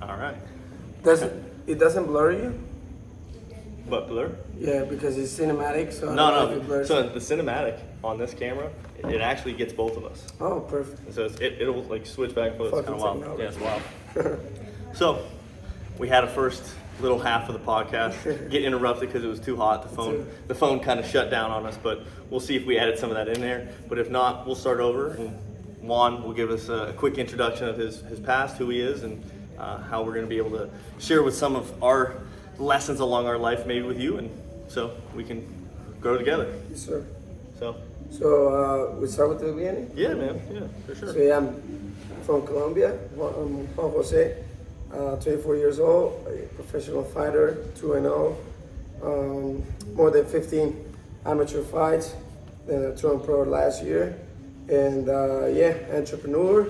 All right. It doesn't blur you? What, blur? Yeah, because it's cinematic, so I don't know if it No. blurs. So the cinematic on this camera, it actually gets both of us. Oh, perfect. So it'll like switch back and forth. It's kind of wild. Fucking Yeah, it's wild. So we had a first little half of the podcast get interrupted because it was too hot. The phone kind of shut down on us, but we'll see if we added some of that in there. But if not, we'll start over, and Juan will give us a quick introduction of his past, who he is, and how we're going to be able to share with some of our lessons along our life, maybe with you, and so we can grow together. Yes, sir. So We start with the beginning? yeah, man, yeah, for sure. So yeah, I'm from Colombia. I'm Juan Jose, 24 years old, a professional fighter, 2-0, more than 15 amateur fights, then I turned pro last year, and entrepreneur.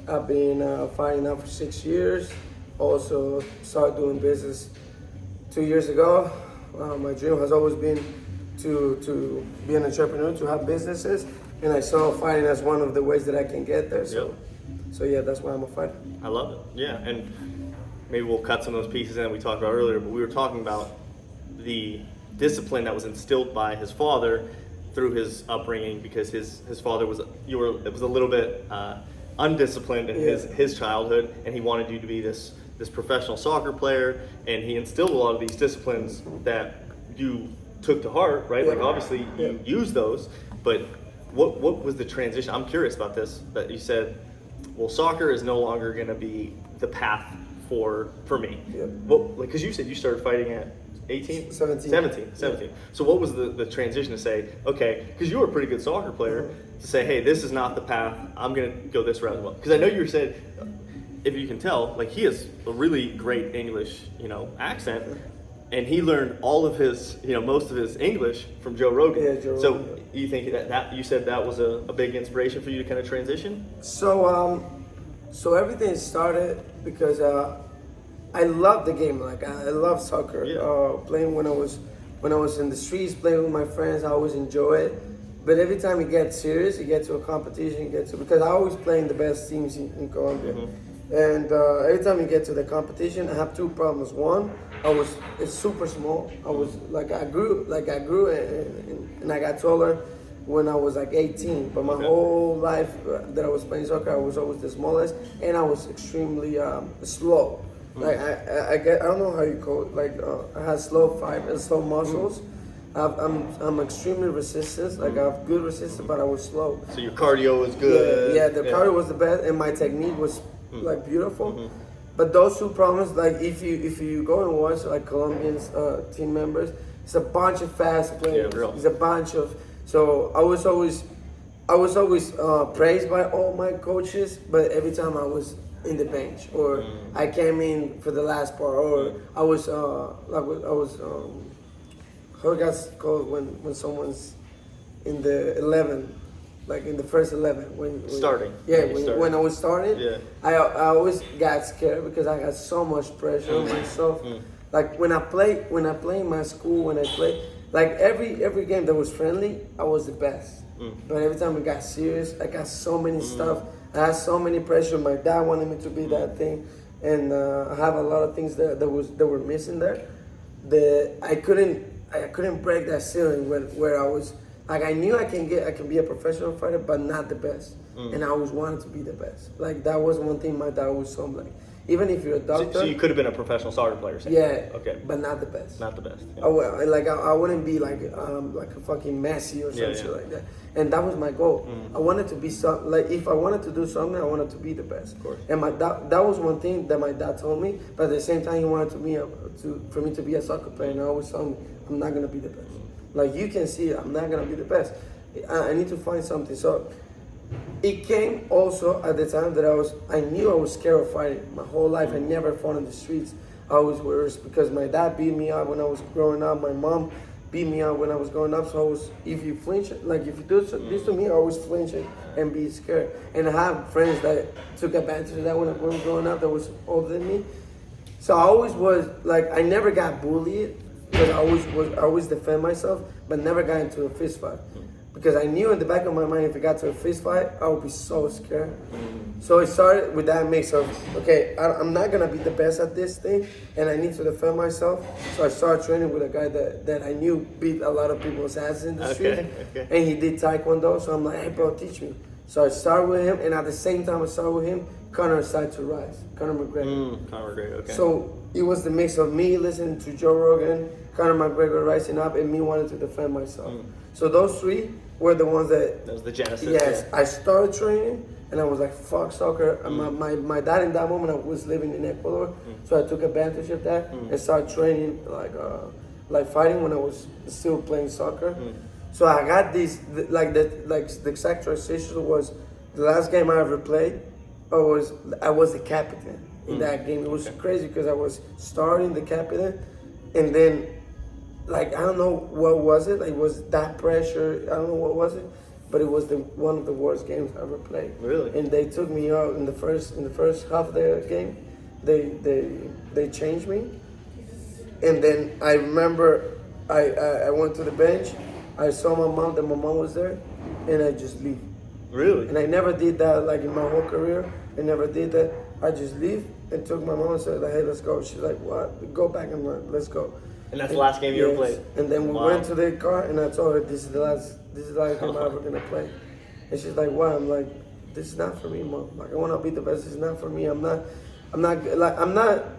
I've been fighting now for 6 years. Also started doing business 2 years ago. My dream has always been to be an entrepreneur, to have businesses, and I saw fighting as one of the ways that I can get there. So yeah, that's why I'm a fighter. I love it. Yeah, and maybe we'll cut some of those pieces in that we talked about earlier, but we were talking about the discipline that was instilled by his father through his upbringing, because his father was a little bit undisciplined in his childhood, and he wanted you to be this professional soccer player, and he instilled a lot of these disciplines that you took to heart, right? Like obviously you use those, but what was the transition? I'm curious about this, that you said, well, soccer is no longer going to be the path for me. What, like, because you said you started fighting at 18? 17. So what was the transition to say, okay, because you were a pretty good soccer player, to say, hey, this is not the path, I'm going to go this route as well? Because I know you said, if you can tell, like, he has a really great English, accent, and he learned all of his, most of his English from Joe Rogan. Yeah, Joe so Rogan. You think that you said that was a big inspiration for you to kind of transition? So everything started because I love the game. Like I love soccer. Playing when I was in the streets, playing with my friends, I always enjoy it. But every time you get serious, you get to a competition, because I always play in the best teams in Colombia. And every time you get to the competition, I have two problems. One, it's super small. I grew and I got taller when I was like 18. But my whole life that I was playing soccer, I was always the smallest, and I was extremely slow. Like I don't know how you call it. Like I had slow muscles. I'm extremely resistant. Like I have good resistance, but I was slow. So your cardio was good. Yeah, the cardio was the best, and my technique was like beautiful. But those two problems, like if you go and watch like Colombians team members, it's a bunch of fast players. It's a bunch of. So I was always praised by all my coaches, but every time I was in the bench, or I came in for the last part, or I was how it gets called when someone's in the 11, like in the first 11 when starting. When I was starting, I always got scared because I got so much pressure on myself. Like when I play in my school, like every game that was friendly, I was the best. But every time it got serious, I got so many stuff. I had so many pressure. My dad wanted me to be that thing, and I have a lot of things that were missing there. I couldn't break that ceiling where I was like, I knew I can be a professional fighter, but not the best. And I always wanted to be the best. Like that was one thing my dad always told me. Like, even if you're a doctor. So you could have been a professional soccer player. Okay. But not the best. Not the best. Yeah. I wouldn't be like a fucking Messi or something like that. And that was my goal. I wanted to be if I wanted to do something, I wanted to be the best. Of course. And that was one thing that my dad told me. But at the same time, he wanted for me to be a soccer player. And I always told me, I'm not gonna be the best. Like you can see, I'm not gonna be the best. I need to find something. So it came also at the time that I knew I was scared of fighting. My whole life, I never fought in the streets. I was worse because my dad beat me up when I was growing up. My mom beat me up when I was growing up. So if you do this to me, I always flinch and be scared. And I have friends that took advantage of that when I was growing up that was older than me. So I always was like, I never got bullied because I always defend myself, but never got into a fist fight. because I knew in the back of my mind if it got to a fist fight, I would be so scared. So it started with that mix of, okay, I'm not gonna be the best at this thing, and I need to defend myself. So I started training with a guy that I knew beat a lot of people's asses in the street, and he did Taekwondo. So I'm like, hey bro, teach me. So I started with him, and at the same time I started with him, Conor started to rise. Conor McGregor. Conor McGregor. Okay. So it was the mix of me listening to Joe Rogan, Conor McGregor rising up, and me wanting to defend myself. So those three were the ones that was the genesis. Yes, I started training, and I was like, fuck soccer. And my dad in that moment was living in Ecuador, so I took advantage of that and started training like fighting when I was still playing soccer. So I got these the exact transition was the last game I ever played. I was the captain in that game. It was crazy because I was starting the captain, and then like I don't know what was it. Like, it was that pressure. I don't know what was it, but it was one of the worst games I ever played. Really? And they took me out in the first half of the game. They changed me, and then I remember I went to the bench. I saw my mom. That my mom was there, and I just leave. Really? And I never did that like in my whole career. I never did that. I just leave and took my mom and said, like, hey, let's go. She's like, what? Go back and learn. Let's go. And that's the last game you ever played? And then we went to the car, and I told her, this is the last game I'm ever gonna play. And she's like, why? I'm like, this is not for me, mom. Like, I wanna be the best. This is not for me. I'm not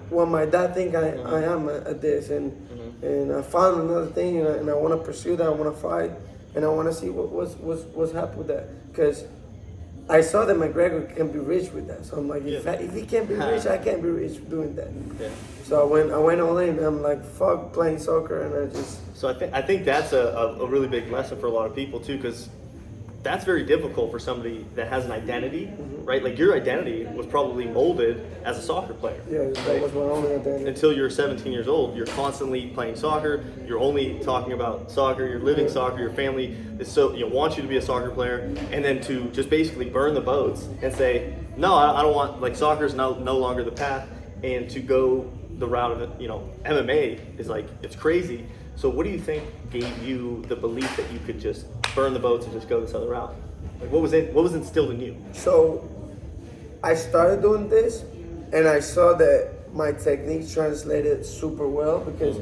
what my dad think I am at this. And I found another thing, and I wanna pursue that. I wanna fight, and I wanna see what's happened with that. Because I saw that McGregor can be rich with that. So I'm like, if he can't be rich, I can't be rich doing that. Yeah. So I went all in. I'm like, fuck playing soccer, and I just. So I think that's a really big lesson for a lot of people too, because that's very difficult for somebody that has an identity, right? Like, your identity was probably molded as a soccer player. Yeah, that was my only identity. Until you're 17 years old, you're constantly playing soccer. You're only talking about soccer. You're living soccer. Your family is wants you to be a soccer player, and then to just basically burn the boats and say, no, I don't want, like, soccer's no longer the path, and to go the route of MMA is like, it's crazy. So what do you think gave you the belief that you could just burn the boats and just go this other route? Like, what was instilled in you? So I started doing this, and I saw that my technique translated super well, because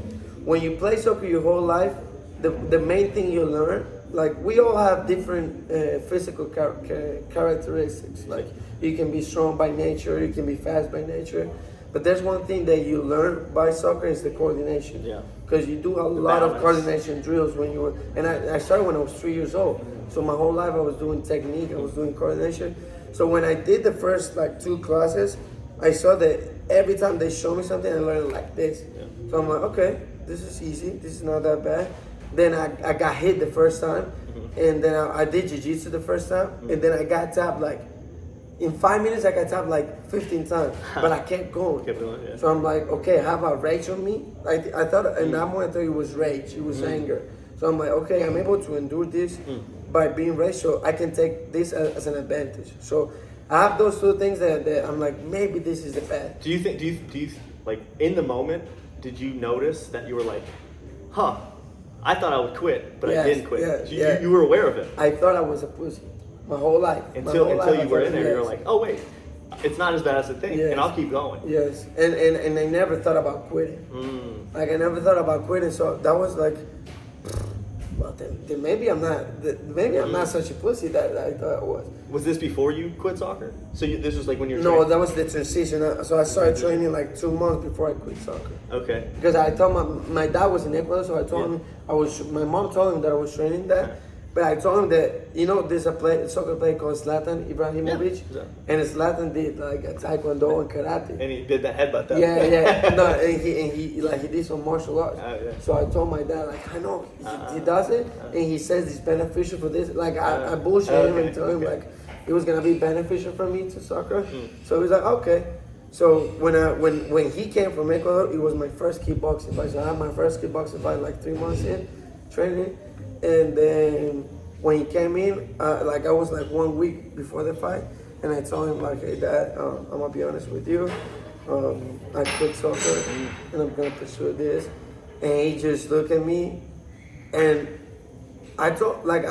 when you play soccer your whole life, the main thing you learn, like, we all have different physical characteristics. Like, you can be strong by nature, you can be fast by nature, but there's one thing that you learn by soccer is the coordination. Yeah. Because you do a lot of coordination drills when you were, and I started when I was 3 years old. So my whole life I was doing technique, I was doing coordination. So when I did the first 2 classes, I saw that every time they show me something, I learned like this. Yeah. So I'm like, okay, this is easy, this is not that bad. Then I got hit the first time, and then I did jiu-jitsu the first time, and then I got tapped in 5 minutes I got tapped 15 times, but I kept going. Yeah. So I'm like, okay, I have a rage on me. I thought, and that moment I thought it was rage, it was anger. So I'm like, okay, I'm able to endure this by being rage, so I can take this as an advantage. So I have those 2 things that I'm like, maybe this is the path. Do you like, in the moment, did you notice that you were like, huh, I thought I would quit, but I didn't quit? You were aware of it. I thought I was a pussy my whole life. Until you were in there, you were like, oh wait, it's not as bad as I think, and I'll keep going. Yes, and I never thought about quitting. Like, I never thought about quitting, so that was like, well, then maybe I'm not such a pussy that I thought I was. Was this before you quit soccer? So this was like when you were No, training? that was the transition. So I started training 2 months before I quit soccer. Okay. Because I told my dad was in Ecuador, so I told him my mom told him that I was training that. But I told him that, there's a soccer player called Zlatan Ibrahimovic, and Zlatan did a taekwondo and karate. And he did that headbutt though. Yeah. No, and he did some martial arts. So I told my dad, I know he does it, and he says it's beneficial for this. I bullshit him and told him it was gonna be beneficial for me to soccer. So he was like, okay. So when he came from Ecuador, it was my first kickboxing fight. So I had my first kickboxing fight 3 months in training. And then when he came in, I was 1 week before the fight, and I told him hey Dad, I'm gonna be honest with you, I quit soccer and I'm gonna pursue this. And he just looked at me, and I told like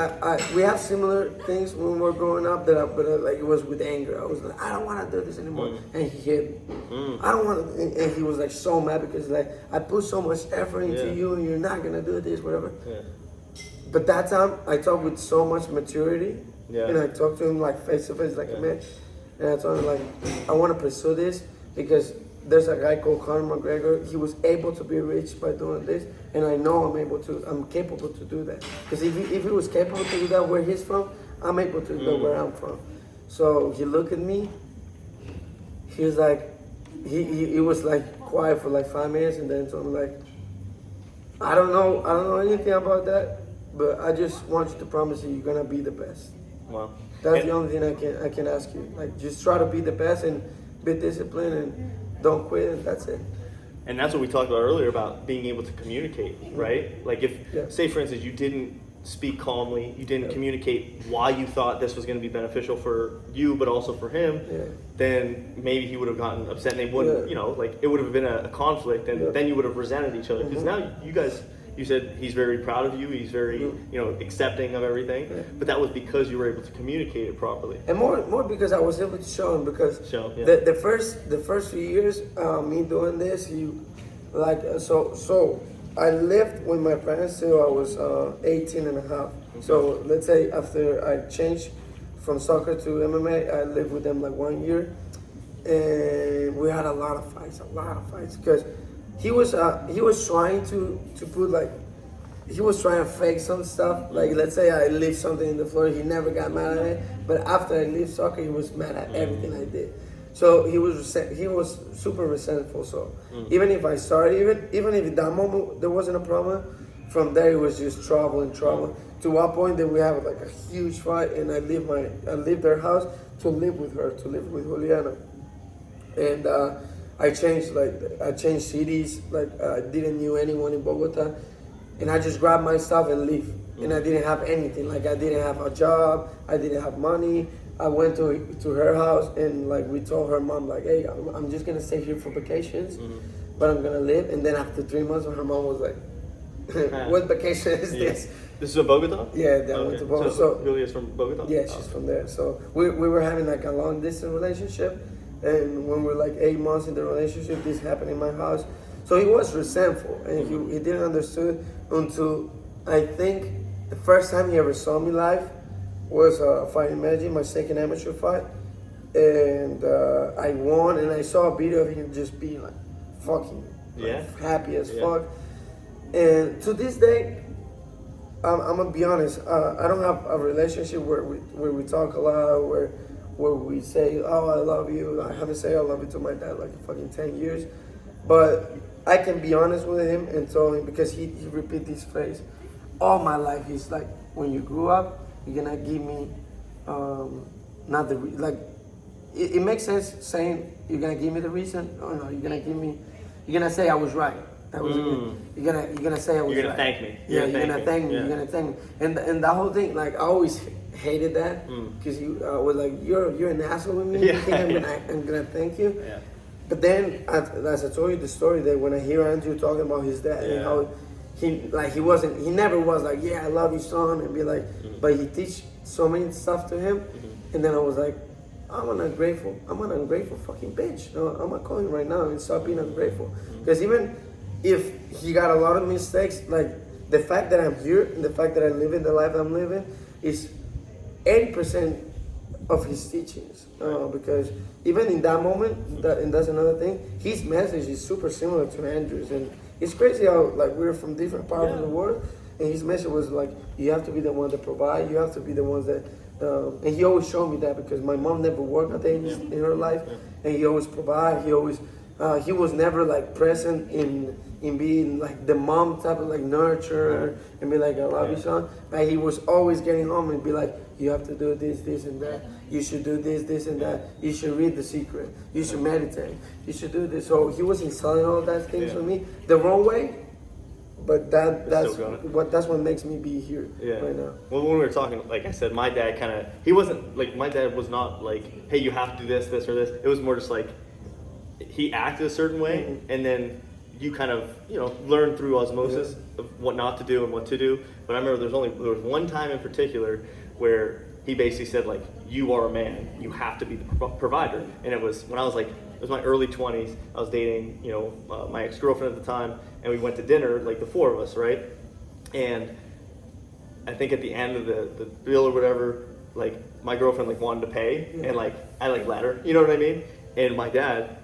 we have similar things when we were growing up like it was with anger. I was like, I don't want to do this anymore, and he hit me. I don't want to, and he was like so mad because like I put so much effort into you, and you're not gonna do this, whatever. Yeah. But that time I talked with so much maturity, and I talked to him like face to face, like a man, and I told him like I want to pursue this because there's a guy called Conor McGregor. He was able to be rich by doing this, and I know I'm capable to do that. Because if he was capable to do that where he's from, I'm able to do where I'm from. So he looked at me. He was like, he was like quiet for like 5 minutes, and then told me like, I don't know anything about that, but I just want you to promise you're gonna be the best. Wow. That's the only thing I can ask you. Like, just try to be the best and be disciplined and don't quit, and that's it. And that's what we talked about earlier about being able to communicate, right? Like if, say for instance, you didn't speak calmly, you didn't communicate why you thought this was going to be beneficial for you, but also for him, then maybe he would have gotten upset and they wouldn't, you know, like it would have been a conflict, and then you would have resented each other. Because now you guys, you said he's very proud of you, he's very, you know, accepting of everything, but that was because you were able to communicate it properly. And more because I was able to show him, because the first few years, me doing this, so I lived with my parents till I was 18 and a half. Okay. So let's say after I changed from soccer to MMA, I lived with them like 1 year, and we had a lot of fights, because he was trying to put like, he was trying to fake some stuff. Like let's say I leave something in the floor, he never got mad at it, but after I leave soccer, he was mad at everything I did. So he was super resentful. So even if I started, even if at that moment there wasn't a problem, from there it was just trouble and trouble. To one point that we have like a huge fight, and I leave their house to live with her, to live with Juliana, and I changed cities. Like I didn't know anyone in Bogota, and I just grabbed my stuff and leave. And I didn't have anything. Like I didn't have a job, I didn't have money. I went to her house, and like we told her mom like, hey, I'm just gonna stay here for vacations, but I'm gonna live. And then after 3 months, her mom was like, what vacation is this? This is in Bogota? Yeah, I went to Bogota. So Julia's from Bogota? Yeah, she's from there. So we were having like a long distance relationship, and when we were like 8 months in the relationship, this happened in my house. So he was resentful, and he didn't understand until I think the first time he ever saw me live was a fight in Medellin, my second amateur fight, and I won, and I saw a video of him just being like fucking happy as fuck. And to this day, I'm gonna be honest, I don't have a relationship where we talk a lot, where we say, oh, I love you. I haven't said I love you to my dad like fucking 10 years, but I can be honest with him and tell him, because he repeat this phrase all my life. He's like, when you grew up, you're gonna give me not the it makes sense saying you're gonna give me the reason. Oh no, you're gonna say I was right. That was you're gonna say I was right. You're gonna thank me. You're gonna thank me. You're gonna thank me. And that whole thing, like I always hated that, because you was like, you're an asshole with me. You think I'm gonna thank you. Yeah. But then, as I told you the story, that when I hear Andrew talking about his dad and how he never was like, yeah, I love you, son, and be like, but he teach so many stuff to him, and then I was like, I'm an ungrateful fucking bitch. No, I'm gonna call him right now and stop being ungrateful. Because even if he got a lot of mistakes, like the fact that I'm here and the fact that I live in the life I'm living is 80% of his teachings. Because even in that moment, and that's another thing, his message is super similar to Andrew's, and it's crazy how like we're from different parts of the world, and his message was like, you have to be the one that provide, you have to be the ones that, and he always showed me that, because my mom never worked a day in her life, and he always provide, he was never like present in being like the mom type of like nurture and be like, I love you, son, but he was always getting home and be like, you have to do this and that, you should do this and that, you should read The Secret, you should meditate, you should do this. So he was installing all that things for me the wrong way, but that's what makes me be here right now. Well, when we were talking, like I said, my dad my dad was not like, hey, you have to do this or this. It was more just like, he acted a certain way, and then you kind of, learn through osmosis of what not to do and what to do. But I remember there was one time in particular where he basically said, like, you are a man, you have to be the provider. And it was when I was like, it was my early 20s. I was dating, my ex-girlfriend at the time, and we went to dinner, like the four of us, right? And I think at the end of the bill or whatever, like my girlfriend like wanted to pay, and like I like let her, you know what I mean? And my dad,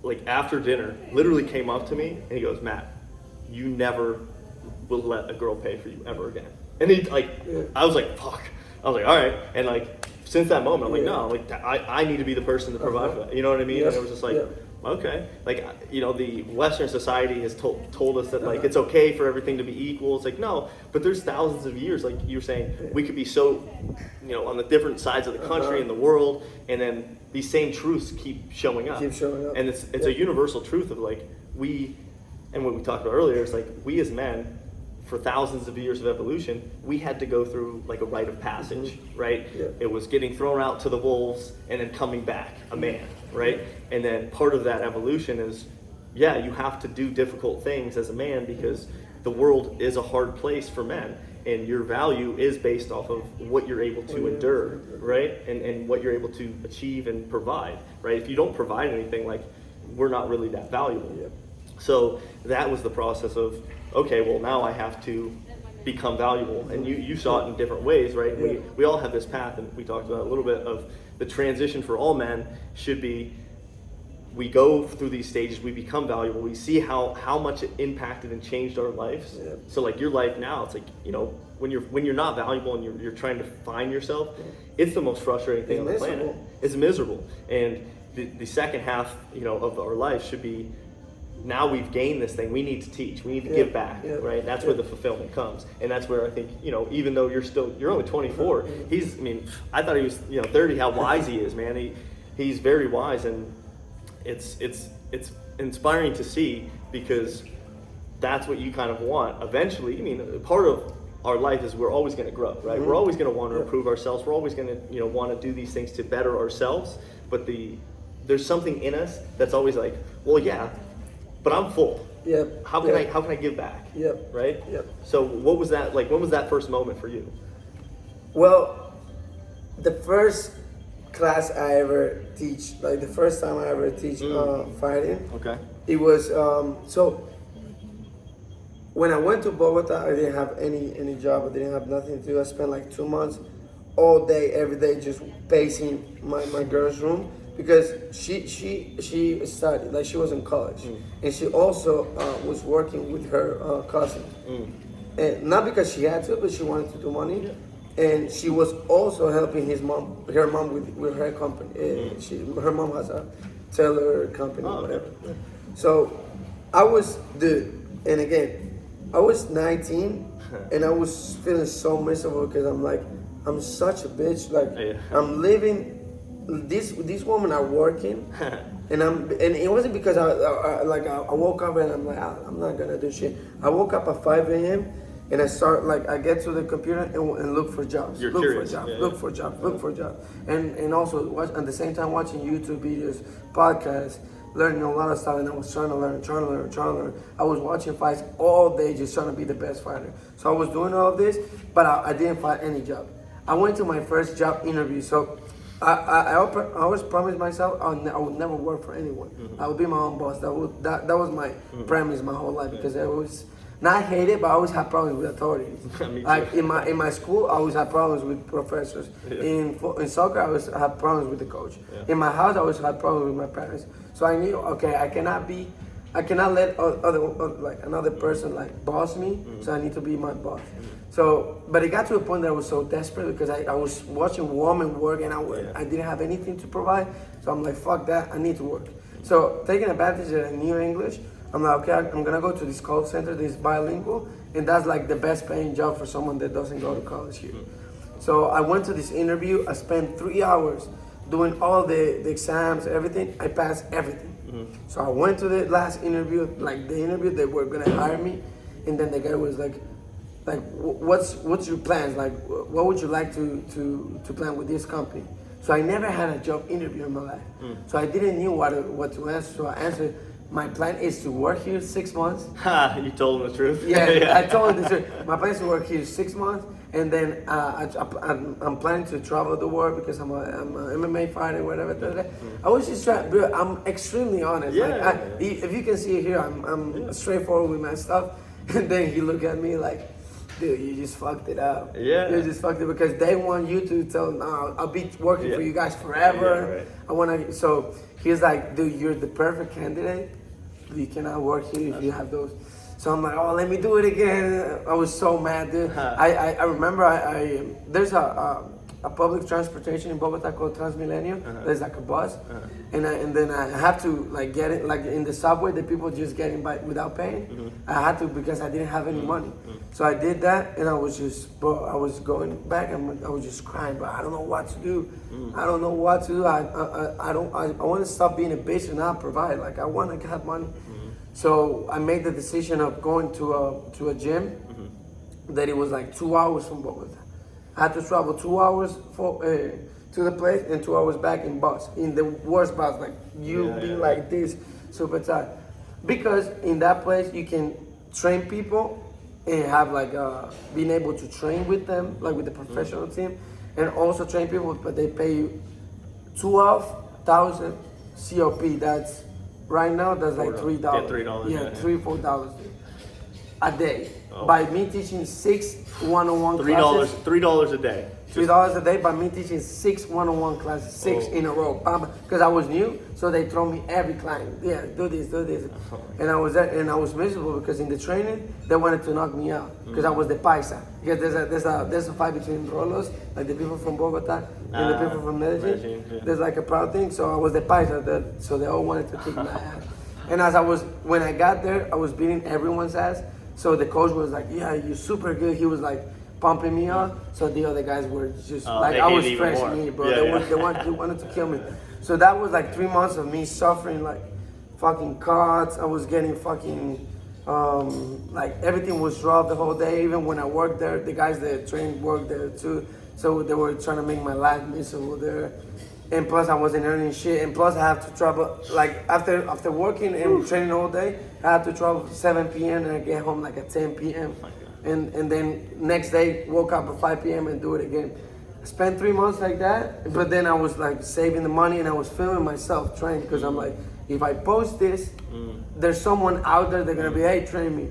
like after dinner, literally came up to me and he goes, Matt, you never will let a girl pay for you ever again. And he like, I was like, fuck. I was like, all right. And like since that moment, I'm like, no, like I need to be the person to provide for that. You know what I mean? Yes. And it was just like, okay. Like, the Western society has told us that like it's okay for everything to be equal. It's like, no, but there's thousands of years, like you were saying, we could be so, on the different sides of the country and the world, and then these same truths keep showing up. And it's a universal truth of like and what we talked about earlier is like we as men, for thousands of years of evolution, we had to go through like a rite of passage, right? Yeah. It was getting thrown out to the wolves and then coming back a man, right? And then part of that evolution is, you have to do difficult things as a man because the world is a hard place for men, and your value is based off of what you're able to endure, right? And what you're able to achieve and provide, right? If you don't provide anything, like we're not really that valuable. Yeah. So that was the process of, okay, well now I have to become valuable. And you saw it in different ways, right? Yeah. We all have this path, and we talked about a little bit of the transition for all men should be, we go through these stages, we become valuable, we see how much it impacted and changed our lives. Yeah. So like your life now, it's like, when you're not valuable and you're trying to find yourself, it's the most frustrating thing on the planet. It's miserable. And the second half, of our life should be, now we've gained this thing, we need to teach, we need to give back, right? That's where the fulfillment comes. And that's where I think, even though you're only 24, I thought he was, 30, how wise he is, man. He's very wise, and it's inspiring to see, because that's what you kind of want. Eventually, part of our life is we're always going to grow, right? We're always going to want to improve ourselves. We're always going to, want to do these things to better ourselves. But there's something in us that's always like, well, yeah, but I'm full. Yep. How can I give back? Yep. Right? Yep. So what was that like? When was that first moment for you? Well, the first class I ever teach, like the first time I ever teach fighting. Okay. It was so when I went to Bogota, I didn't have any job. I didn't have nothing to do. I spent like 2 months, all day, every day, just pacing my girl's room. Because she studied, like she was in college, and she also was working with her cousin, and not because she had to, but she wanted to do money, and she was also helping her mom with her company. Her mom has a tailor company, whatever. So I was I was 19, and I was feeling so miserable because I'm like, I'm such a bitch, like I'm living. These women are working, and it wasn't because I woke up and I'm like, I'm not gonna do shit. I woke up at 5 a.m. and I get to the computer and look for jobs. Look for jobs, and also at the same time watching YouTube videos, podcasts, learning a lot of stuff. And I was trying to learn. I was watching fights all day, just trying to be the best fighter. So I was doing all of this, but I didn't find any job. I went to my first job interview. So I always promised myself I would never work for anyone. I would be my own boss. That was my premise my whole life, because I was not hated, but I always had problems with authorities. Like in my school, I always had problems with professors. In soccer, I always had problems with the coach. In my house, I always had problems with my parents. So I knew, okay, I cannot let another person like boss me. So I need to be my boss. So, but it got to a point that I was so desperate because I was watching women work, and I didn't have anything to provide. So I'm like, fuck that, I need to work. So taking advantage that I knew English, I'm like, okay, I'm gonna go to this call center, this bilingual, and that's like the best paying job for someone that doesn't go to college here. So I went to this interview. I spent 3 hours doing all the exams, everything. I passed everything. So I went to the last interview, like the interview they were gonna hire me, and then the guy was like, what's your plans? Like, what would you like to plan with this company? So I never had a job interview in my life. So I didn't know what to answer. So I answered, my plan is to work here 6 months. Ha! You told him the truth. Yeah, I told him the truth. My plan is to work here 6 months, and then I'm planning to travel the world because I'm a MMA fighter, whatever. I was just trying, bro. I'm extremely honest. Yeah, Like, if you can see it here, I'm straightforward with my stuff. And then he looked at me like, dude, you just fucked it up. Yeah. You just fucked it because they want you to tell them, no, I'll be working for you guys forever. Yeah, right. I want to. So he's like, dude, you're the perfect candidate. You cannot work here if you have those. So I'm like, oh, let me do it again. I was so mad, dude. I remember there's a public transportation in Bogota called Transmilenio. There's like a bus, and then I have to like get it like in the subway. The people just getting by without paying. I had to because I didn't have any money. So I did that, and I was just, bro, I was going back, and I was just crying, but I don't know what to do. I don't know what to do. I want to stop being a bitch and not provide. Like I want to have money. So I made the decision of going to a gym that it was like 2 hours from Bogota. I had to travel 2 hours to the place and 2 hours back in bus, in the worst bus, like being like this, super tight. Because in that place you can train people and have like being able to train with them, like with the professional team, and also train people, but they pay you 12,000 COP. That's right now. That's like $3. Yeah, $3. Yeah, $3-4 a day. Oh. By me teaching 6 one-on-one classes. $3 a day. $3 a day by me teaching 6 one-on-one classes, 6 in a row. Because I was new, so they throw me every client. Yeah, do this. And I was there, and I was miserable because in the training they wanted to knock me out because I was the paisa. Because there's a fight between Rolos, like the people from Bogota and the people from Medellin. Yeah. There's like a proud thing, so I was the paisa. So they all wanted to kick my ass. And when I got there, I was beating everyone's ass. So the coach was like, "Yeah, you're super good." He was like pumping me up. So the other guys were just like, I was fresh meat, bro. They wanted to kill me. So that was like 3 months of me suffering like fucking cuts. I was getting fucking like everything was rough the whole day. Even when I worked there, the guys that trained worked there too. So they were trying to make my life miserable there. And plus I wasn't earning shit. And plus I have to travel, like after working and training all day, I have to travel 7 p.m. and I get home like at 10 p.m. And then next day, woke up at 5 p.m. and do it again. I spent 3 months like that, but then I was like saving the money and I was filming myself training because I'm like, if I post this, there's someone out there that's gonna be, hey, train me.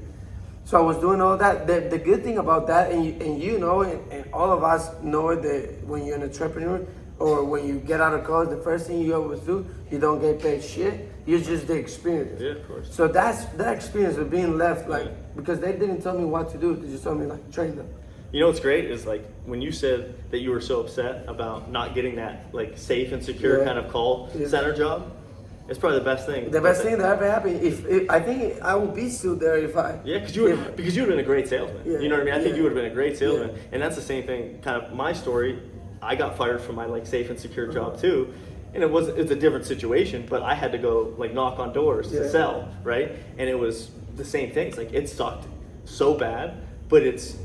So I was doing all that. The good thing about that, and you know, and all of us know it, that when you're an entrepreneur, or when you get out of college, the first thing you always do, you don't get paid shit. You're just the experience. Yeah, of course. So that's that experience of being left, like, because they didn't tell me what to do. They just told me, like, train them. You know what's great is, like, when you said that you were so upset about not getting that, like, safe and secure kind of call center job, it's probably the best thing. The best thing that ever happened. If I think I would be still there if I. Yeah, because you would have been a great salesman. Yeah, you know what I mean? I think you would have been a great salesman. And that's the same thing, kind of my story. I got fired from my like safe and secure job too, and it's a different situation. But I had to go like knock on doors to sell, right? And it was the same thing. It's like it sucked so bad, but it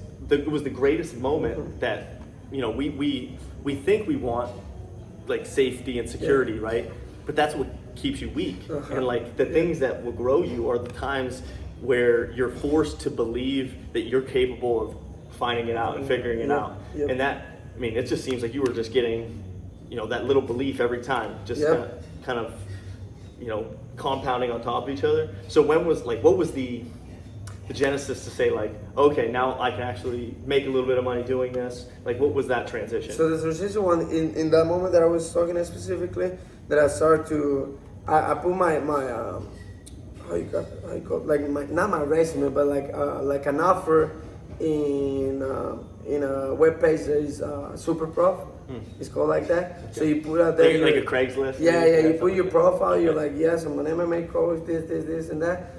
was the greatest moment that we think we want like safety and security, right? But that's what keeps you weak. And like the things that will grow you are the times where you're forced to believe that you're capable of finding it out and figuring it out, and that. I mean, it just seems like you were just getting, that little belief every time, just kind of, compounding on top of each other. So what was the genesis to say like, okay, now I can actually make a little bit of money doing this? Like, what was that transition? So the transition one in that moment that I was talking specifically, that I started to, I put my how you call it? Like not my resume, but like an offer in a web page that is Super Prof. It's called like that. Okay. So you put out there like a Craigslist. Yeah. You put your profile. You're like, yes, I'm an MMA coach. This, and that.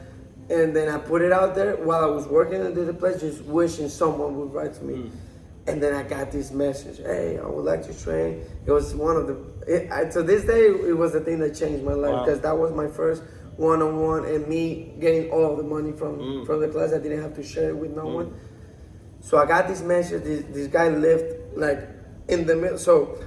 And then I put it out there while I was working at the place, just wishing someone would write to me. And then I got this message. Hey, I would like to train. It was one of to this day, it was the thing that changed my life because that was my first one-on-one and me getting all the money from the class. I didn't have to share it with no one. So I got this message. This guy lived like in the middle. So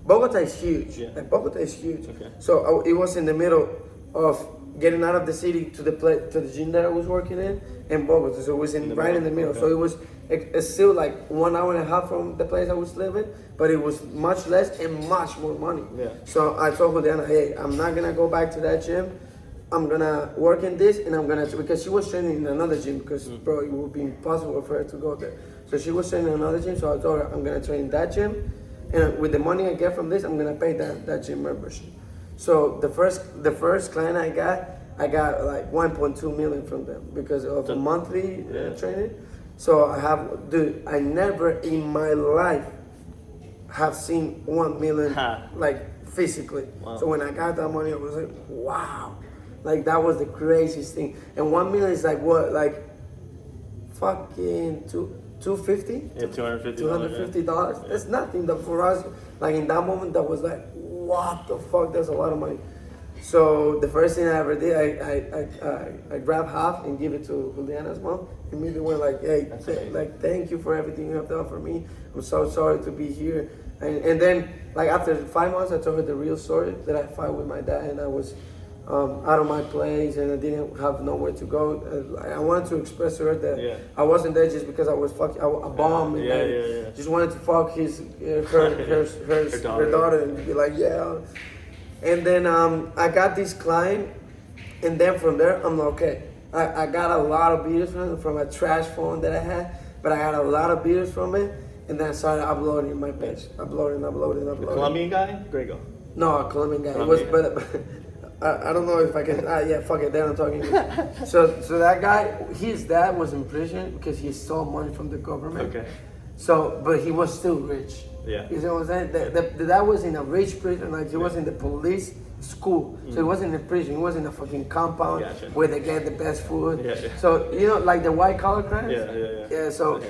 Bogota is huge. Yeah. Like Bogota is huge. Okay. So it was in the middle of getting out of the city to the gym that I was working in Bogota. So it was right in the middle. Okay. So it's still like 1 hour and a half from the place I was living, but it was much less and much more money. Yeah. So I told Juliana, hey, I'm not gonna go back to that gym. I'm gonna work in this, and I'm gonna, because she was training in another gym, because bro, it would be impossible for her to go there. So she was training in another gym, so I told her I'm gonna train in that gym, and with the money I get from this, I'm gonna pay that gym membership. So the first client I got like 1.2 million from them because of the monthly training. So I never in my life have seen 1 million like physically. Wow. So when I got that money, I was like, wow. Like that was the craziest thing. And 1 million is like what? Like fucking $250? Yeah, $250. $250. Yeah. That's nothing. But for us, like in that moment, that was like, what the fuck? That's a lot of money. So the first thing I ever did, I grabbed half and give it to Juliana's mom. Immediately went like, hey, thank you for everything you have done for me. I'm so sorry to be here. And then like after 5 months, I told her the real story that I fought with my dad and I was out of my place and I didn't have nowhere to go. I wanted to express to her that I wasn't there just because I was a bomb and I just wanted to fuck her daughter and be like, yeah. And then I got this client, and then from there I'm like, okay. I got a lot of videos from a trash phone that I had, but I got a lot of videos from it, and then I started uploading my page, uploading. The Colombian guy, Grego. No, a Colombian guy. It was, but I don't know if I can. Yeah, fuck it. Then I'm talking. So that guy, his dad was in prison because he stole money from the government. Okay. So, but he was still rich. Yeah. You know what I'm saying? The dad was in a rich prison, like he was in the police school. So he wasn't in prison. He was in a fucking compound where they get the best food. Yeah. So you know, like the white collar crimes. Yeah. So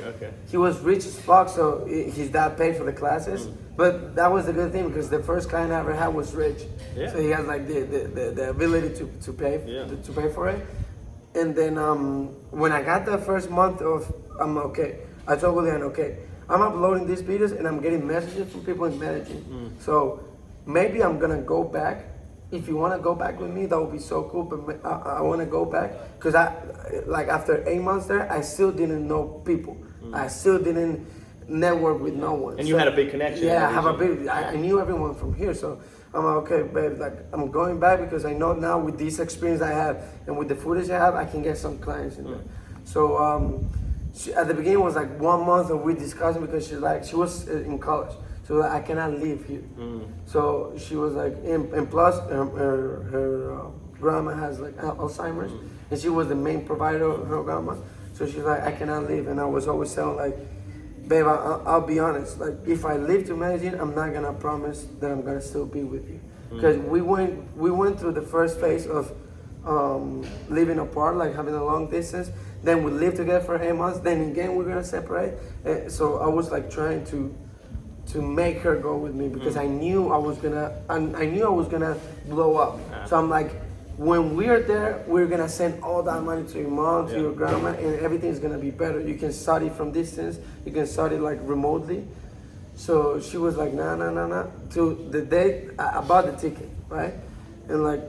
he was rich as fuck. So his dad paid for the classes. But that was the good thing because the first client I ever had was rich. Yeah. So he has like the ability to pay to pay for it. And then when I got the first month of I told William, okay, I'm uploading these videos and I'm getting messages from people in Medellin. So maybe I'm gonna go back. If you wanna go back with me, that would be so cool. But I wanna go back because after 8 months there, I still didn't know people. I still didn't network with no one. And you had a big connection. Yeah, I knew everyone from here. So I'm like, okay, babe, like I'm going back because I know now with this experience I have and with the footage I have, I can get some clients in there. So at the beginning it was like 1 month of we discussing because she was in college. So I cannot leave here. So she was like, and plus her grandma has like Alzheimer's, and she was the main provider of her grandma. So she's like, I cannot leave. And I was always telling like, babe, I'll be honest. Like if I leave to Medellin, I'm not gonna promise that I'm gonna still be with you, because we went through the first phase of living apart, like having a long distance. Then we lived together for 8 months. Then again we're gonna separate. So I was like trying to make her go with me because I knew I was gonna blow up. So I'm like, when we're there, we're gonna send all that money to your mom, to your grandma, and everything's gonna be better. You can study from distance. You can study like remotely. So she was like, nah. To the day I bought the ticket, right? And like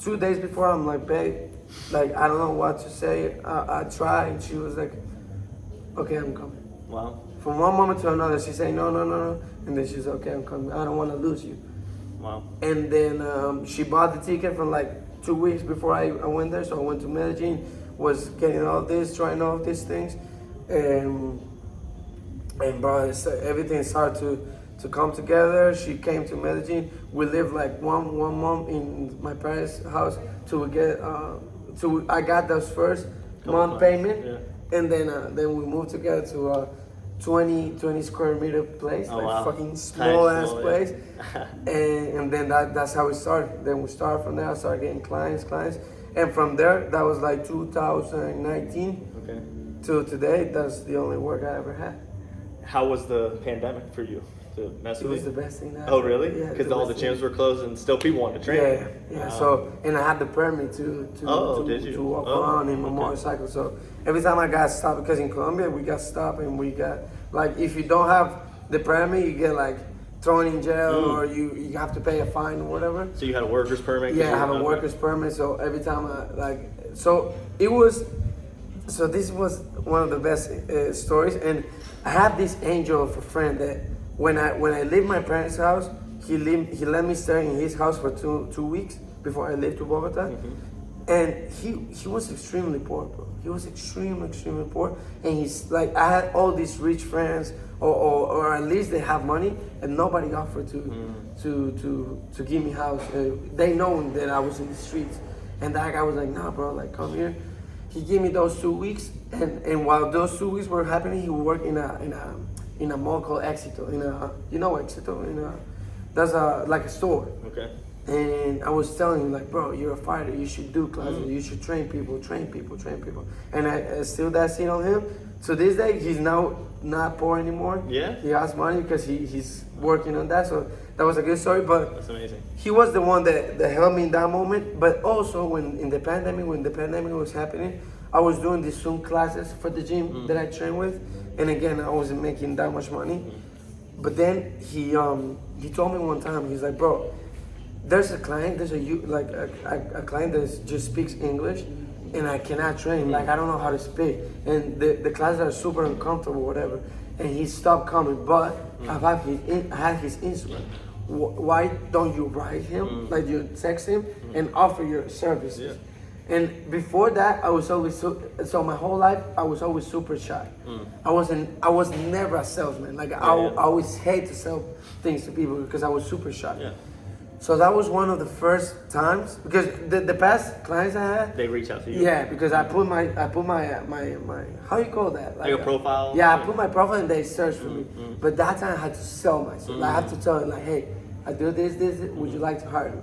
2 days before, I'm like, babe, like I don't know what to say. I tried, and she was like, okay, I'm coming. Wow. From one moment to another, she said, no. And then she's okay, I'm coming. I don't want to lose you. Wow. And then she bought the ticket from like 2 weeks before I went there. So I went to Medellin, was getting all this, trying all these things. And bro, everything started to come together. She came to Medellin. We lived like one month in my parents' house till we get, I got those first month payment. Yeah. And then we moved together to 20 square meter place, fucking small ass place. And then that's how we started. Then we started from there. I started getting clients. And from there, that was like 2019 till today. That's the only work I ever had. How was the pandemic for you? It was the best thing that Oh, really? Yeah. Because all the gyms were closed and still people wanted to train. Yeah. So, and I had the permit to walk around in my motorcycle. So every time I got stopped, because in Colombia we got stopped and we got, like, if you don't have the permit, you get like thrown in jail or you have to pay a fine or whatever. So you had a worker's permit? Yeah, I have a worker's permit. So every time this was one of the best stories. And I have this angel of a friend that when I leave my parents' house, he let me stay in his house for two weeks before I left to Bogota. And he was extremely poor, bro. He was extremely poor. And he's like, I had all these rich friends, or at least they have money, and nobody offered to give me house. They know that I was in the streets, and that guy was like, nah, bro, like come here. He gave me those 2 weeks, and while those 2 weeks were happening, he worked in a mall called Éxito. You know Éxito? That's like a store. Okay. And I was telling him, like, bro, you're a fighter. You should do classes. You should train people. And I still that seat on him. So this day, he's now not poor anymore. Yeah. He has money because he's working on that. So that was a good story. But that's amazing. He was the one that helped me in that moment. But also when the pandemic was happening, I was doing these Zoom classes for the gym that I train with. And again, I wasn't making that much money. But then he told me one time, he's like, bro, there's a client that just speaks English, and I cannot train. Like, I don't know how to speak, and the classes are super uncomfortable, whatever. And he stopped coming, but I had his Instagram. Why don't you write him, like you text him, and offer your services? Yeah. And before that, I was always so my whole life I was always super shy. I was never a salesman. Like I always hate to sell things to people because I was super shy. Yeah. So that was one of the first times, because the past clients I had, they reach out to you. Yeah, because I put my how you call that? Like a profile. Yeah, I put my profile and they search for me. But that time I had to sell myself. I have to tell them like, hey, I do this. Would you like to hire me?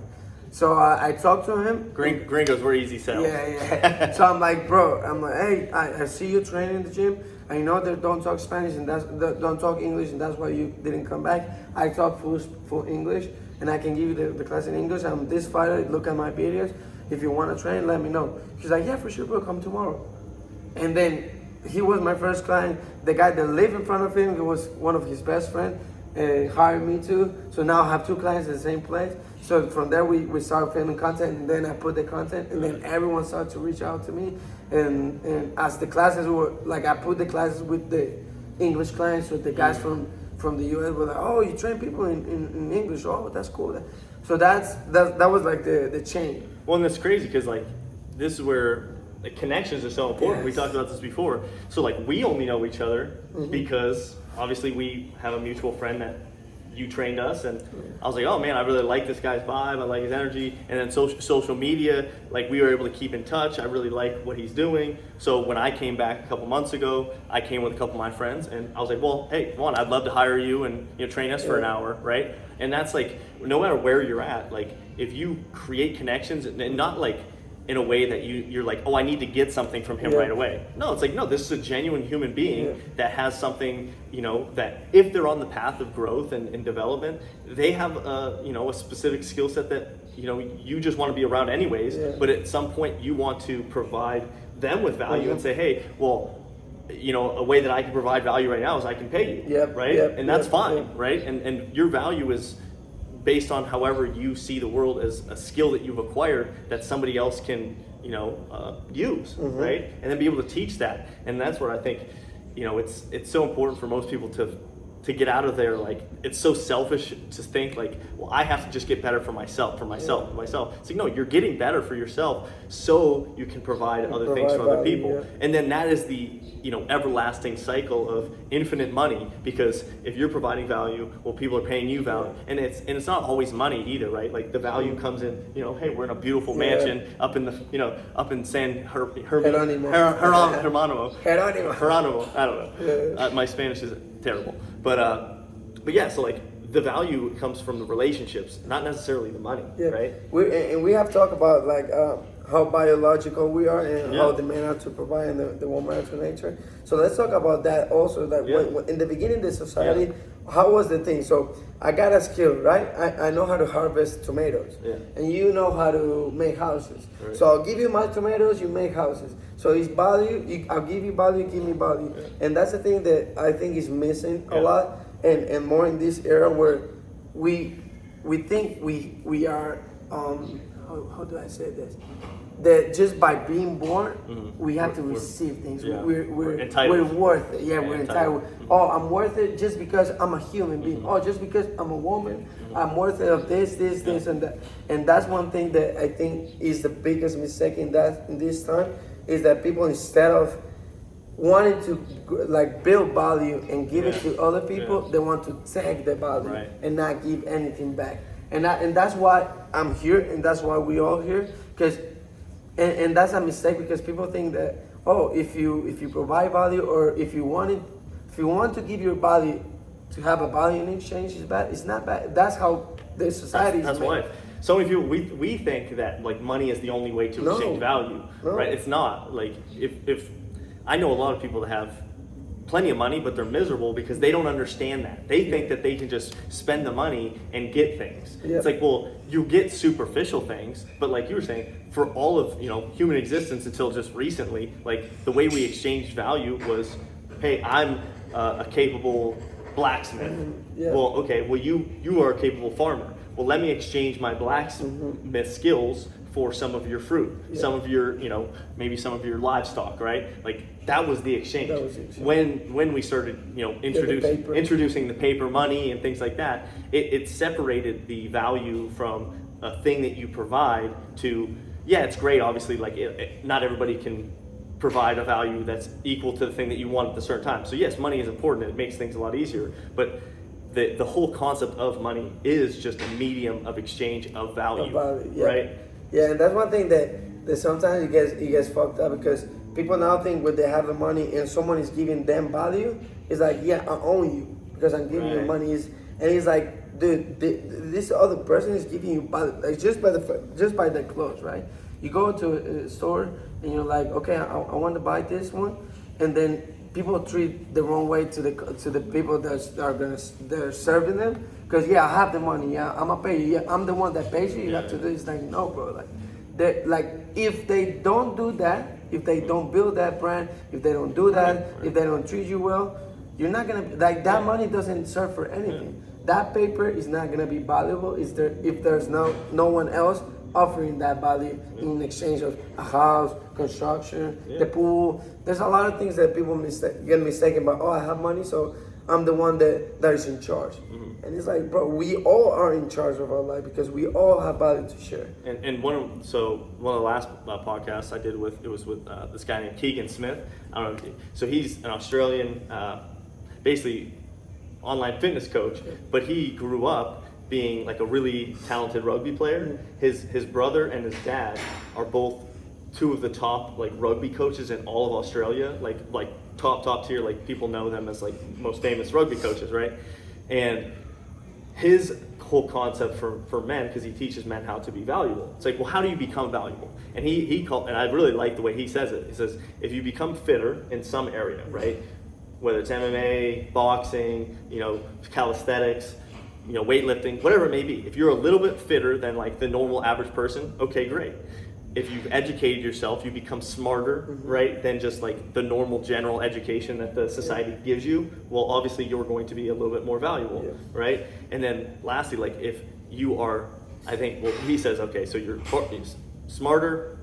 So I talked to him. Gringos were easy sell. Yeah. So I'm like, hey, I see you training in the gym. I know that don't talk Spanish and don't talk English, and that's why you didn't come back. I talk full English, and I can give you the class in English. I'm this fighter. Look at my videos. If you want to train, let me know. She's like, yeah, for sure, bro. Come tomorrow. And then he was my first client. The guy that lived in front of him, he was one of his best friends, hired me too. So now I have two clients in the same place. So from there we started filming content, and then I put the content, and then everyone started to reach out to me. And as the classes were, like I put the classes with the English clients, with the guys from the US were like, oh, you train people in English, oh, that's cool. So that was like the chain. Well, and that's crazy because like this is where the connections are so important. Yes. We talked about this before. So like we only know each other because obviously we have a mutual friend that you trained us, and I was like, oh man, I really like this guy's vibe, I like his energy. And then social media, like we were able to keep in touch. I really like what he's doing. So when I came back a couple months ago, I came with a couple of my friends, and I was like, well, hey, Juan, I'd love to hire you and train us for an hour, right? And that's like, no matter where you're at, like if you create connections, and not like in a way that you're like, oh, I need to get something from him right away. No, it's like, no, this is a genuine human being that has something, that if they're on the path of growth and development, they have a specific skill set that, you just want to be around anyways, but at some point you want to provide them with value and say, hey, well, a way that I can provide value right now is I can pay you, right? And that's fine, right? And your value is based on however you see the world as a skill that you've acquired that somebody else can, use, right? And then be able to teach that. And that's where I think, it's so important for most people to get out of there. Like, it's so selfish to think like, well, I have to just get better for myself. It's like, no, you're getting better for yourself so you can provide other things for other people. And then that is the, everlasting cycle of infinite money, because if you're providing value, well, people are paying you value. And it's not always money either, right? Like the value comes in, hey, we're in a beautiful mansion up in the, up in San Geronimo. I don't know. My Spanish is terrible. But yeah, so like the value comes from the relationships, not necessarily the money, right? We have talked about like how biological we are and how the men are to provide and the woman are to nature. So let's talk about that also. Like when, in the beginning of the society, how was the thing? So I got a skill, right? I know how to harvest tomatoes, and you know how to make houses. Right. So I'll give you my tomatoes, you make houses. So it's value. I'll give you value, give me value, and that's the thing that I think is missing a lot, and more in this era where we think we are how do I say this? That just by being born, we have to receive things. Yeah. We're entitled. worth it. Yeah, we're entitled. Oh, I'm worth it just because I'm a human being. Oh, just because I'm a woman, I'm worth it of this, and that. And that's one thing that I think is the biggest mistake in this time, is that people, instead of wanting to like build value and give it to other people, they want to take the value and not give anything back. And that's why I'm here, and that's why we all here, because and that's a mistake, because people think that, oh, if you provide value, or if you want to give your value to have a value in exchange, is bad. It's not bad. That's how the society that's is made. why. So many people, we think that like money is the only way to exchange value, right? It's not. Like if I know a lot of people that have plenty of money, but they're miserable because they don't understand that. They think that they can just spend the money and get things. It's like, well, you get superficial things, but like you were saying, for all of human existence until just recently, like the way we exchanged value was, hey, I'm a capable blacksmith. Well, okay, well you are a capable farmer. Well, let me exchange my blacksmith skills for some of your fruit, some of your, maybe some of your livestock, right? Like that was the exchange. That was the exchange. When we started, introducing the paper money and things like that, it separated the value from a thing that you provide to, it's great, obviously, like not everybody can provide a value that's equal to the thing that you want at a certain time. So yes, money is important, it makes things a lot easier, but the whole concept of money is just a medium of exchange of value, right? Yeah, and that's one thing that sometimes it gets fucked up, because people now think when they have the money and someone is giving them value, it's like, I own you because I'm giving you money. And it's like, dude, this other person is giving you value, like just by the clothes, right? You go to a store and you're like, okay, I want to buy this one, and then people treat the wrong way to the people they're serving them, because I have the money, I'm gonna pay you, I'm the one that pays you, you have to do this. Like, no, bro, like if they don't do that, if they don't build that brand, if they don't do that, if they don't treat you well, you're not gonna, like, that money doesn't serve for anything. That paper is not gonna be valuable if there's no one else offering that value in exchange of a house, construction, the pool. There's a lot of things that people get mistaken about. Oh, I have money, so I'm the one that is in charge. And it's like, bro, we all are in charge of our life because we all have value to share. And one of the last podcasts I did was with this guy named Keegan Smith. I don't know. So he's an Australian, basically online fitness coach, but he grew up being like a really talented rugby player. His brother and his dad are both two of the top like rugby coaches in all of Australia, like top tier, like people know them as like most famous rugby coaches, right? And his whole concept for men, because he teaches men how to be valuable, it's like, well, how do you become valuable? And and I really like the way he says it. He says, if you become fitter in some area, right, whether it's MMA, boxing, calisthenics, weightlifting, whatever it may be, if you're a little bit fitter than like the normal average person, okay, great. If you've educated yourself, you become smarter, right, than just like the normal general education that the society gives you, well, obviously you're going to be a little bit more valuable, right? And then lastly, like if you are, I think, well, he says, okay, so you're smarter,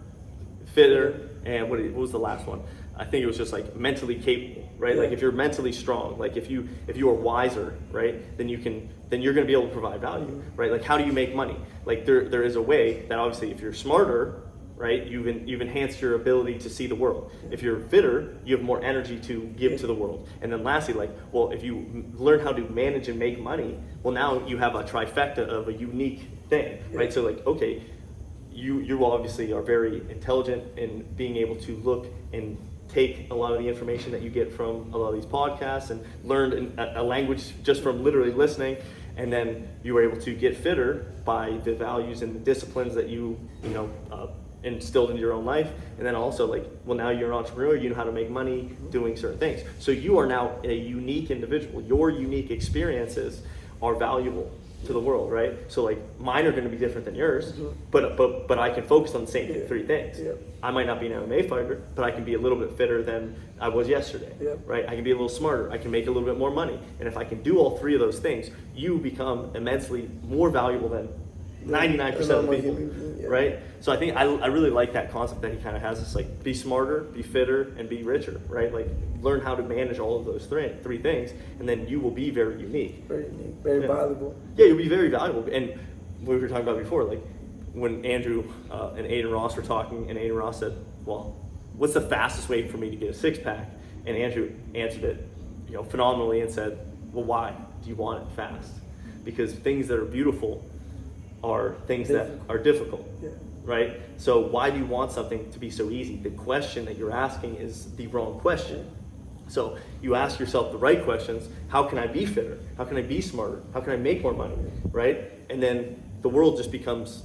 fitter, and what was the last one? I think it was just like mentally capable, right? Like if you're mentally strong, like if you are wiser, right, then you're going to be able to provide value, right? Like how do you make money? Like there is a way that obviously if you're smarter, right, you've enhanced your ability to see the world. If you're fitter, you have more energy to give to the world. And then lastly, like, well, if you learn how to manage and make money, well, now you have a trifecta of a unique thing, right? So like, okay, you obviously are very intelligent in being able to look and take a lot of the information that you get from a lot of these podcasts and learn a language just from literally listening, and then you were able to get fitter by the values and the disciplines that you instilled into your own life. And then also like, well, now you're an entrepreneur, you know how to make money doing certain things. So you are now a unique individual. Your unique experiences are valuable, to the world, right? So like mine are going to be different than yours, Mm-hmm. but I can focus on the same Yeah. three things. Yeah. I might not be an MMA fighter, but I can be a little bit fitter than I was yesterday, Yeah. right? I can be a little smarter. I can make a little bit more money, and if I can do all three of those things, you become immensely more valuable than 99% of the people, Yeah. right? So I think I really like that concept that he kind of has. It's like be smarter, be fitter, and be richer, right? Like learn how to manage all of those three things, and then you will be very unique. Very unique, very valuable. Yeah, you'll be very valuable. And what we were talking about before, like when Andrew and Aiden Ross were talking, and Aiden Ross said, "Well, what's the fastest way for me to get a six-pack?" And Andrew answered it, phenomenally, and said, "Well, why do you want it fast? Because things that are beautiful are things that are difficult." Yeah. Right? So why do you want something to be so easy? The question that you're asking is the wrong question. So you ask yourself the right questions. How can I be fitter? How can I be smarter? How can I make more money? Right? And then the world just becomes,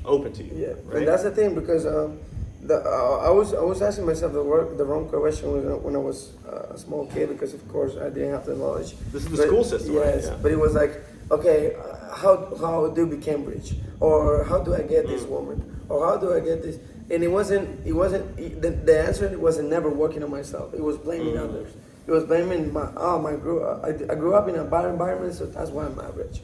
open to you. Yeah, Right? and that's the thing because I was asking myself the wrong question when I was a small kid because of course I didn't have the knowledge. This is the school system, right? Yes, Yeah. but it was like, okay, how do I become rich, or how do I get this woman, or how do I get this? And the answer wasn't never working on myself. It was blaming others. It was blaming I grew up in a bad environment, so that's why I'm average.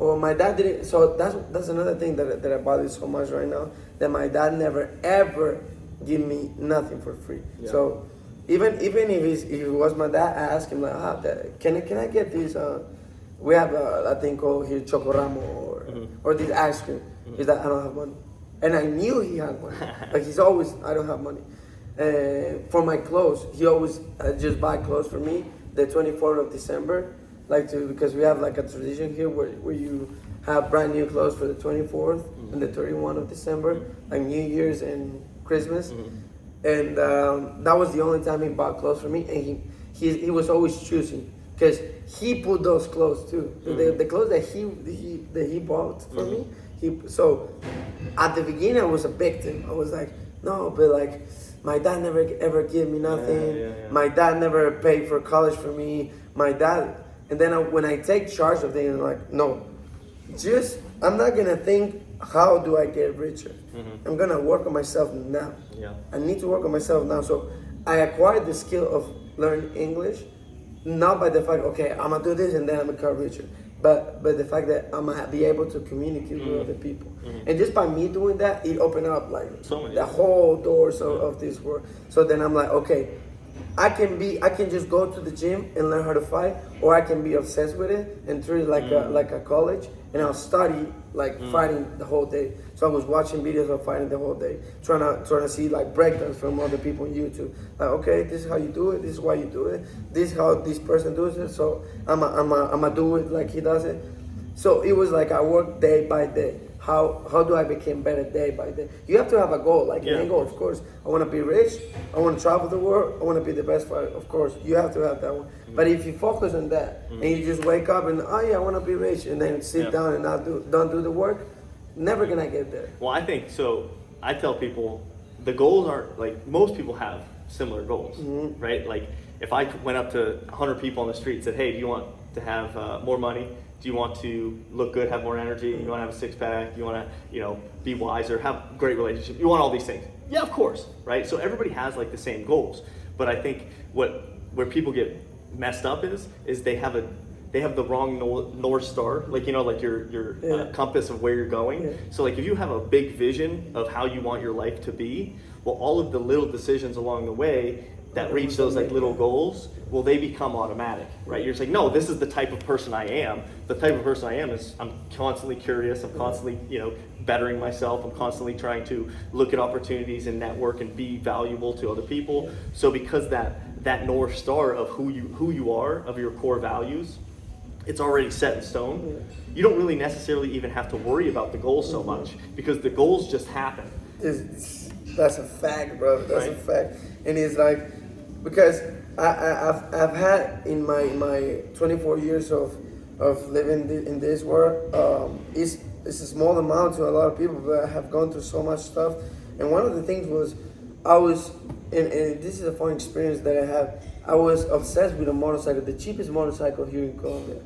Or my dad didn't. So that's another thing that I value so much right now. That my dad never ever give me nothing for free. Yeah. So even if it was my dad, I asked him like, Dad, can I get this? We have a thing called here Chocoramo or this ice cream. He's like, I don't have money, and I knew he had money. Like he's always, I don't have money. For my clothes, he always just buy clothes for me the 24th of December, because we have like a tradition here where you have brand new clothes for the 24th and the 31th of December, like New Year's and Christmas. And that was the only time he bought clothes for me, and he was always choosing because he put those clothes too. The clothes that he bought for me. So at the beginning I was a victim. I was like, no, but like my dad never ever gave me nothing. Yeah. My dad never paid for college for me. My dad, and then when I take charge of things, I'm like, no, I'm not gonna think how do I get richer. I'm gonna work on myself now. Yeah. I need to work on myself now. So I acquired the skill of learning English, not by the fact, okay, I'm gonna do this and then I'm gonna become richer, but the fact that I'm gonna be able to communicate with other people. And just by me doing that, it opened up like So many the whole doors of this world. So then I'm like, okay, I can just go to the gym and learn how to fight, or I can be obsessed with it and treat it like a college, and I'll study fighting the whole day. So I was watching videos of fighting the whole day, trying to see like breakdowns from other people on YouTube. Like, okay, this is how you do it. This is why you do it. This is how this person does it. So I'ma do it like he does it. So it was like I worked day by day. How do I become better day by day? You have to have a goal, like an end goal, of course. I want to be rich. I want to travel the world. I want to be the best fighter, of course. You have to have that one. But if you focus on that and you just wake up and I want to be rich, and then sit down and don't do the work, never gonna get there. Well, I think so. I tell people the goals aren't like most people have similar goals, right? Like if I went up to 100 people on the street and said, "Hey, do you want to have more money? Do you want to look good, have more energy? You want to have a six-pack? You want to, be wiser, have great relationship? You want all these things?" Yeah, of course, right? So everybody has like the same goals, but I think where people get messed up is they have the wrong North Star, like your compass of where you're going. Yeah. So like if you have a big vision of how you want your life to be, well, all of the little decisions along the way that reach those like little goals, well, they become automatic, right? You're just like, no, this is the type of person I am. The type of person I am is I'm constantly curious. I'm constantly, bettering myself. I'm constantly trying to look at opportunities and network and be valuable to other people. So because that North Star of who you are, of your core values, it's already set in stone. You don't really necessarily even have to worry about the goals so much because the goals just happen. That's a fact, bro. That's Right. a fact. And it's like, because I've had in my 24 years of living in this world, it's a small amount to a lot of people, but I have gone through so much stuff. And one of the things was, and this is a fun experience that I have. I was obsessed with a motorcycle, the cheapest motorcycle here in Colombia.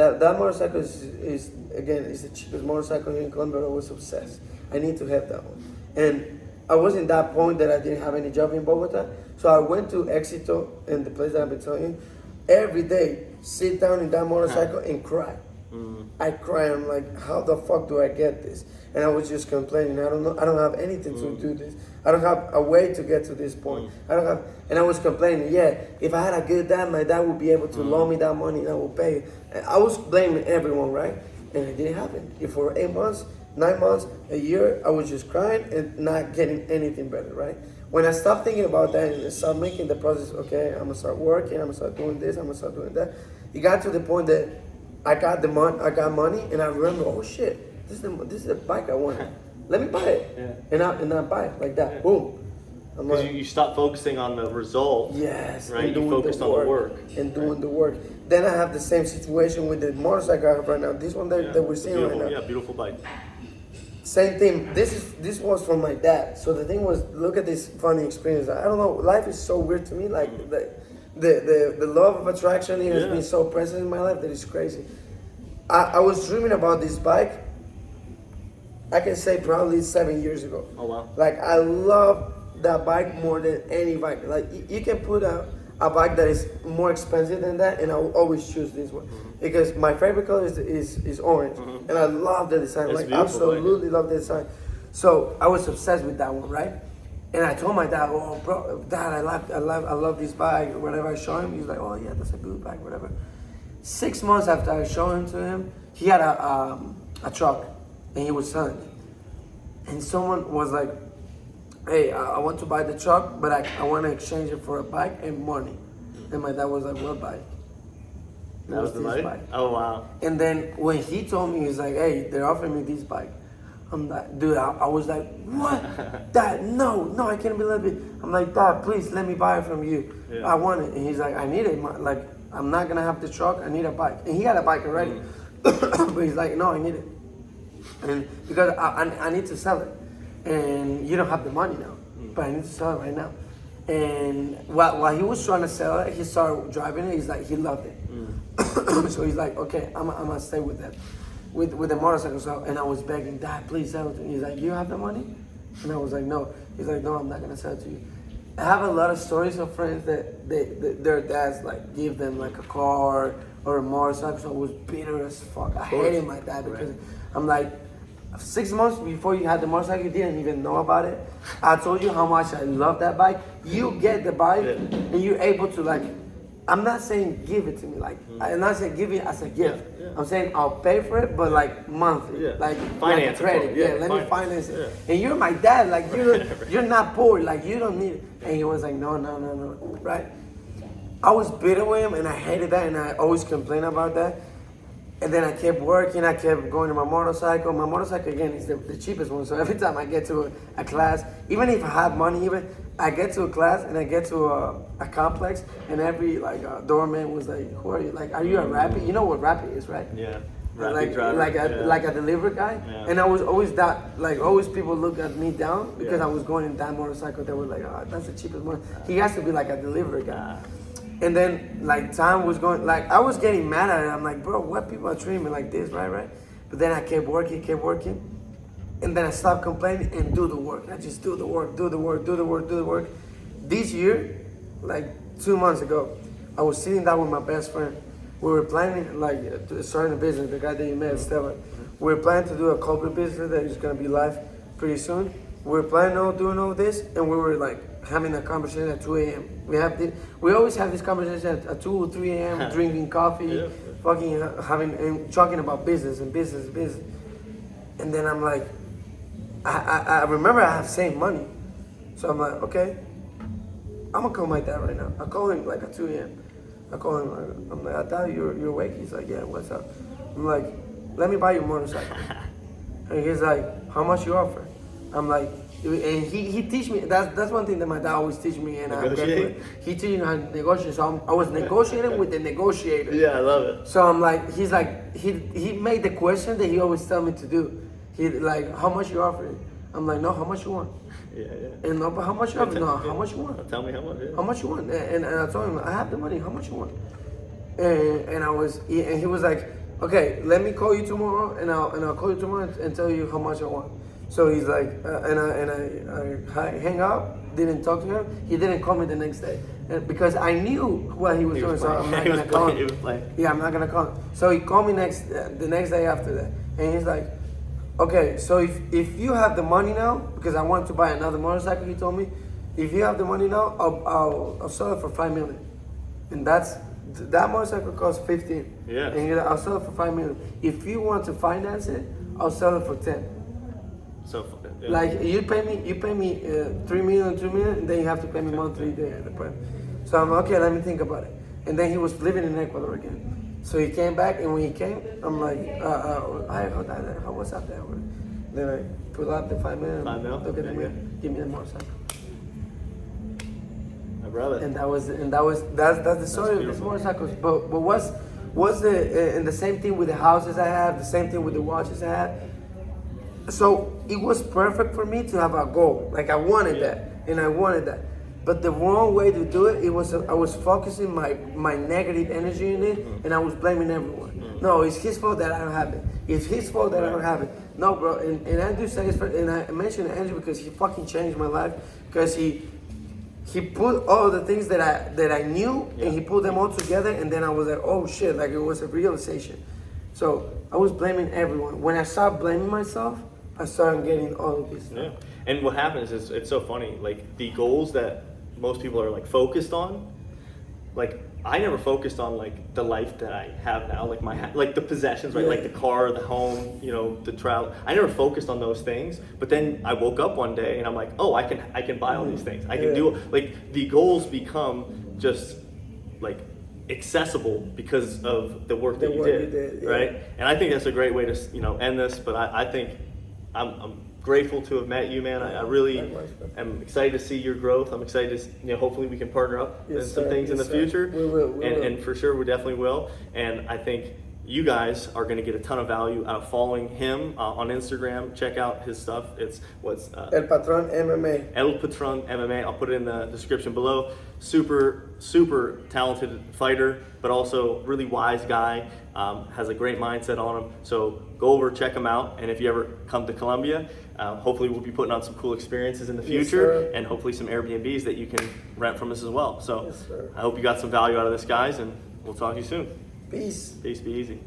That motorcycle is again is the cheapest motorcycle here in Colombia. I was obsessed. I need to have that one. And I was in that point that I didn't have any job in Bogota. So I went to Éxito, and the place that I've been telling you, every day, sit down in that motorcycle and cry. I cry. I'm like, how the fuck do I get this? And I was just complaining. I don't know. I don't have anything to do this. I don't have a way to get to this point. I don't have. And I was complaining. Yeah, if I had a good dad, my dad would be able to loan me that money, and I would pay. I was blaming everyone, right? And it didn't happen. If for 8 months, 9 months, a year, I was just crying and not getting anything better, right? When I stopped thinking about that and started making the process, okay, I'm gonna start working, I'm gonna start doing this, I'm gonna start doing that. It got to the point that I got money, and I remember, oh shit, this is the bike I wanted. Let me buy it. Yeah. And I buy it like that. Yeah. Boom. Because you stop focusing on the result. Yes. Right. You focused on the work. And doing the work. Then I have the same situation with the motorcycle I have right now. This one that we're seeing right now. Yeah, beautiful bike. Same thing. This was from my dad. So the thing was, look at this funny experience. I don't know. Life is so weird to me. Like the love of attraction has been so present in my life that it's crazy. I was dreaming about this bike. I can say probably 7 years ago. Oh wow! Like I love that bike more than any bike. Like you can put a bike that is more expensive than that, and I will always choose this one because my favorite color is orange, and I love the design. It's like absolutely love the design. So I was obsessed with that one, right? And I told my dad, "Oh, bro, Dad, I love this bike." Whenever I show him, he's like, "Oh yeah, that's a good bike, whatever." 6 months after I showed him to him, he had a truck, and he was selling it. And someone was like, "Hey, I want to buy the truck, but I want to exchange it for a bike and money." And my dad was like, "What bike?" That was the bike? Oh, wow. And then when he told me, he's like, "Hey, they're offering me this bike." I'm like, dude, I was like, "What? Dad, no, I can't believe it." I'm like, "Dad, please let me buy it from you. Yeah. I want it." And he's like, "I need it. Like, I'm not going to have the truck. I need a bike." And he had a bike already. But he's like, "No, I need it. And because I need to sell it. And you don't have the money now, but I need to sell it right now." And while he was trying to sell it, he started driving it. He's like, he loved it. So he's like, "Okay, I'm gonna stay with that, with the motorcycle." So, and I was begging, "Dad, please sell it to me." He's like, "You have the money?" And I was like, "No." He's like, "No, I'm not gonna sell it to you." I have a lot of stories of friends that their dads like give them like a car or a motorcycle. So I was bitter as fuck. I hated my dad because I'm like, 6 months before you had the motorcycle, you didn't even know about it. I told you how much I love that bike. You get the bike and you're able to like, I'm not saying give it to me. Like, I'm not saying give it as a gift. Yeah. I'm saying I'll pay for it, but like monthly, like finance like credit. Let me finance it. Yeah. And you're my dad. Like you're not poor. Like you don't need it. And he was like, no, right? I was bitter with him, and I hated that, and I always complained about that. And then I kept working. I kept going to my motorcycle. My motorcycle again is the cheapest one. So every time I get to a class, even if I have money, I get to a class and I get to a complex, and every doorman was like, "Who are you? Like, are you a rappy? You know what rappy is, right?" Yeah. Like a delivery guy. Yeah. And I was always always people look at me down because I was going in that motorcycle. They were like, "Oh, that's the cheapest one." He has to be like a delivery guy. And then like time was going, like I was getting mad at it. I'm like, "Bro, what people are treating me like this, right?" But then I kept working. And then I stopped complaining and do the work. I just do the work. This year, like 2 months ago, I was sitting down with my best friend. We were planning like to start a business, the guy that you met, Esteban. We were planning to do a corporate business that is gonna be live pretty soon. We were planning on doing all this, and we were like having a conversation at 2 a.m. We always have this conversation at 2 or 3 a.m. drinking coffee, fucking having and talking about business. And then I'm like, I remember I have saved money, so I'm like, okay, I'm gonna call my dad right now. I call him like at 2 a.m. I call him. I'm like, "I thought you're awake." He's like, "Yeah, what's up?" I'm like, "Let me buy you a motorcycle." And he's like, "How much you offer?" I'm like, and he teach me. That's one thing that my dad always teach me. And he teach me how to negotiate. So I was negotiating with the negotiator. Yeah, I love it. So I'm like, he's like, he made the question that he always tell me to do. He like, "How much you offering?" I'm like, "No, how much you want?" Yeah. And no, but how much you have? No, how much you want? Tell me how much. Yeah. How much you want? And I told him, "I have the money. How much you want?" And he was like, okay, let me call you tomorrow, and I'll call you tomorrow and tell you how much I want. So he's like, I hang up, didn't talk to him. He didn't call me the next day because I knew what he was doing. So I'm not gonna call him. Yeah, I'm not gonna call him. So he called me the next day after that, and he's like, okay, so if you have the money now, because I want to buy another motorcycle, he told me, if you have the money now, I'll sell it for $5 million, and that motorcycle costs 15. Yeah. And I'll sell it for $5 million. If you want to finance it, I'll sell it for 10. So yeah. Like you pay me $3 million, and then you have to pay me monthly the price. So I'm okay. Let me think about it. And then he was living in Ecuador again. So he came back, and when he came, I'm like, what's up there? Then I pull out the $5 million. $5 million? Look at the mirror. Give me the motorcycle. My brother. And that's the story of these motorcycles. But what's the and the same thing with the houses I have, the same thing with the watches I have. So it was perfect for me to have a goal. Like I wanted that, and I wanted that. But the wrong way to do it, I was focusing my negative energy in it, and I was blaming everyone. No, it's his fault that I don't have it. It's his fault that I don't have it. No, bro. And I do say this, and I mentioned Andrew because he fucking changed my life. Because he put all the things that I knew, and he put them all together, and then I was like, oh shit, like it was a realization. So I was blaming everyone. When I stopped blaming myself, I started getting all of this stuff. Yeah. And what happens is, it's so funny, like the goals that most people are like focused on, like I never focused on like the life that I have now, like the possessions, right? Like the car, the home, the travel. I never focused on those things. But then I woke up one day and I'm like, oh, I can buy all these things. I can do, like, the goals become just like accessible because of the work that you did, right? And I think that's a great way to end this. But I think I'm grateful to have met you, man. I really am excited to see your growth. I'm excited to, hopefully we can partner up in some things in the future. We will. And for sure, we definitely will. And I think you guys are going to get a ton of value out of following him on Instagram. Check out his stuff. It's El Patron MMA. El Patron MMA. I'll put it in the description below. Super, super talented fighter, but also really wise guy. Has a great mindset on him. So go over, check him out. And if you ever come to Colombia, hopefully we'll be putting on some cool experiences in the future, and hopefully some Airbnbs that you can rent from us as well. So I hope you got some value out of this, guys, and we'll talk to you soon. Peace. Peace, be easy.